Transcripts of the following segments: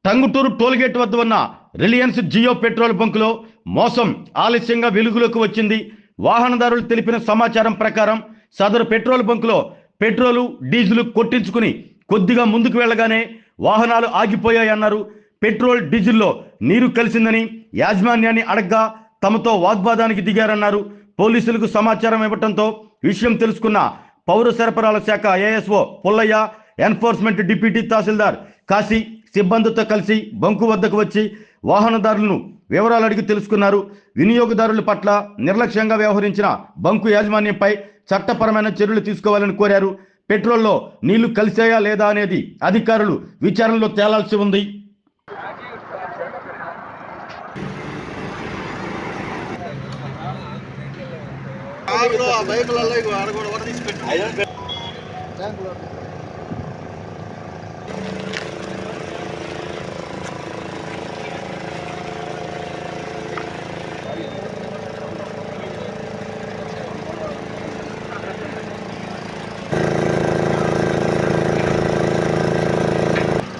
Tanguturu tollgate వద్ద ఉన్న Reliance Jio petrol బంకులో మోసం ఆలస్యంగా వెలుగులోకి వచ్చింది. వాహనదారులు తెలిపిన సమాచారం ప్రకారం సదరు పెట్రోల్ బంకులో పెట్రోలు డీజిల్ కొట్టించుకుని కొద్దిగా ముందుకు వెళ్ళగానే వాహనాలు ఆగిపోయాయన్నారు. పెట్రోల్ డీజిల్లో నీరు కలిసిందని యాజమాన్యాన్ని అడగ్గా తమతో వాగ్వాదానికి దిగారన్నారు. పోలీసులకు సమాచారం ఇవ్వడంతో విషయం తెలుసుకున్న పౌర సరఫరాల శాఖ ఏఎస్ఓ పుల్లయ్య, ఎన్ఫోర్స్మెంట్ డిప్యూటీ తహసీల్దార్ కాశీ సిబ్బందితో కలిసి బంకు వద్దకు వచ్చి వాహనదారులను వివరాలు అడిగి తెలుసుకున్నారు. వినియోగదారుల పట్ల నిర్లక్ష్యంగా వ్యవహరించిన బంకు యాజమాన్యంపై చట్టపరమైన చర్యలు తీసుకోవాలని కోరారు. పెట్రోల్లో నీళ్లు కలిసాయా లేదా అనేది అధికారులు విచారణలో తేలాల్సి ఉంది.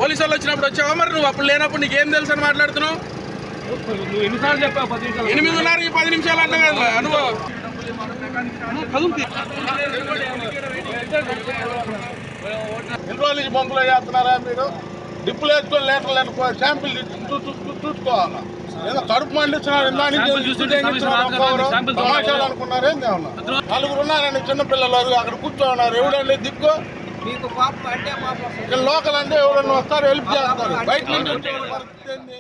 పోలీసు వాళ్ళు వచ్చినప్పుడు వచ్చావా? మరి నువ్వు అప్పుడు లేనప్పుడు నీకేం తెలుసు అని మాట్లాడుతున్నావు? నువ్వు ఎన్నిసార్లు చెప్పావు? 10 నిమిషాలు. 8:30 10 నిమిషాలు అంట కదా అనుభవ. ఎన్ని రోజుల నుంచి బంకులో చేస్తున్నారా మీరు? డిప్పులు వేసుకొని లీటర్లు శాంపిల్ చూసుకోవాలా? ఏదో కడుపు మండిస్తున్నారు. సమాచారం అనుకున్నారు. ఏంది ఏమన్నా 4 ఉన్నారండి చిన్నపిల్లలు, అక్కడ కూర్చోన్నారు. ఎవడండి దిక్కు? లోకల్ అంటే ఎవరన్నా వస్తారు, హెల్ప్ చేస్తారు. బయట నుంచి వచ్చే పరిస్థితి ఏంది?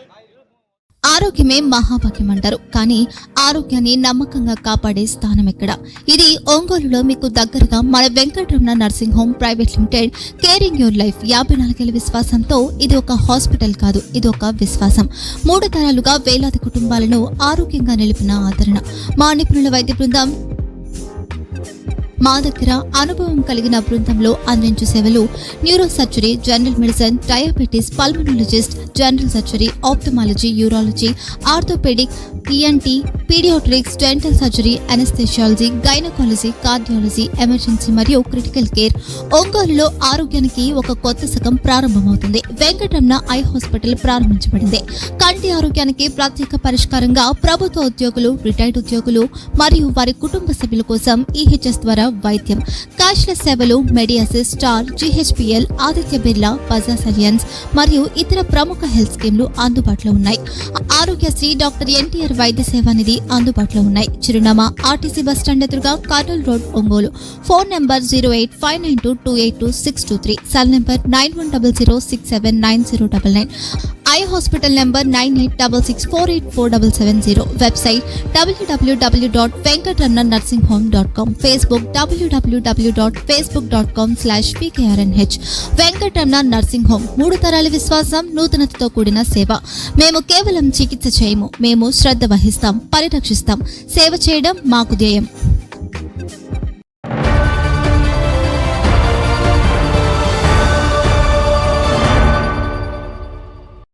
ఆరోగ్యమే మహాభాగ్యం అంటారు, కానీ ఆరోగ్యాన్ని నమ్మకంగా కాపాడే స్థానం ఎక్కడ? ఇది ఒంగోలులో మీకు దగ్గరగా మన Venkataramana nursing home private limited. Caring your life 54 ఏళ్ల విశ్వాసంతో ఇది ఒక హాస్పిటల్ కాదు, ఇది ఒక విశ్వాసం. 3 తరాలుగా వేలాది కుటుంబాలను ఆరోగ్యంగా నిలిపిన ఆదరణ. మా నిపుణుల వైద్య బృందం మా దగ్గర అనుభవం కలిగిన బృందంలో అందించే సేవలు neuro surgery, general medicine, diabetes, pulmonologist, general surgery, ophthalmology, urology, orthopaedic, ENT, paediatrics, dental surgery, anaesthesiology, gynaecology, cardiology, emergency మరియు క్రిటికల్ కేర్. ఒంగోలులో ఆరోగ్యానికి ఒక కొత్త శకం ప్రారంభమవుతుంది. వెంకటరమణ ఐ హాస్పిటల్ ప్రారంభించబడింది. కంటి ఆరోగ్యానికి ప్రత్యేక పరిష్కారంగా ప్రభుత్వ ఉద్యోగులు, రిటైర్డ్ ఉద్యోగులు మరియు వారి కుటుంబ సభ్యుల కోసం ఈహెచ్ఎస్ ద్వారా వైద్యం, క్యాష్లెస్ సేవలు, మెడియాసిస్, స్టార్, జీహెచ్పిఎల్, ఆదిత్య బిర్లా, బజాజ్ అలియన్స్ మరియు ఇతర ప్రముఖ హెల్త్ స్కీమ్లు అందుబాటులో ఉన్నాయి. ఆరోగ్యశ్రీ, డాక్టర్ ఎన్టీఆర్ వైద్య సేవా నిధి అందుబాటులో ఉన్నాయి. చిరునామా ఆర్టీసీ బస్టాండ్ ఎదురుగా, Kurnool road, Ongole. Phone number 08592282623, cell number 9100679099, eye hospital number 9866484770, website www.venkatramanarsinghome.com, Facebook www.facebook.com/pkrnh. Venkataramana nursing home, 3 తరాల విశ్వాసం, నూతనతతో కూడిన సేవ. మేము కేవలం చికిత్స చేయము, మేము శ్రద్ధ వహిస్తాం, పరిరక్షిస్తాం. సేవ చేయడం మాకు ధ్యేయం.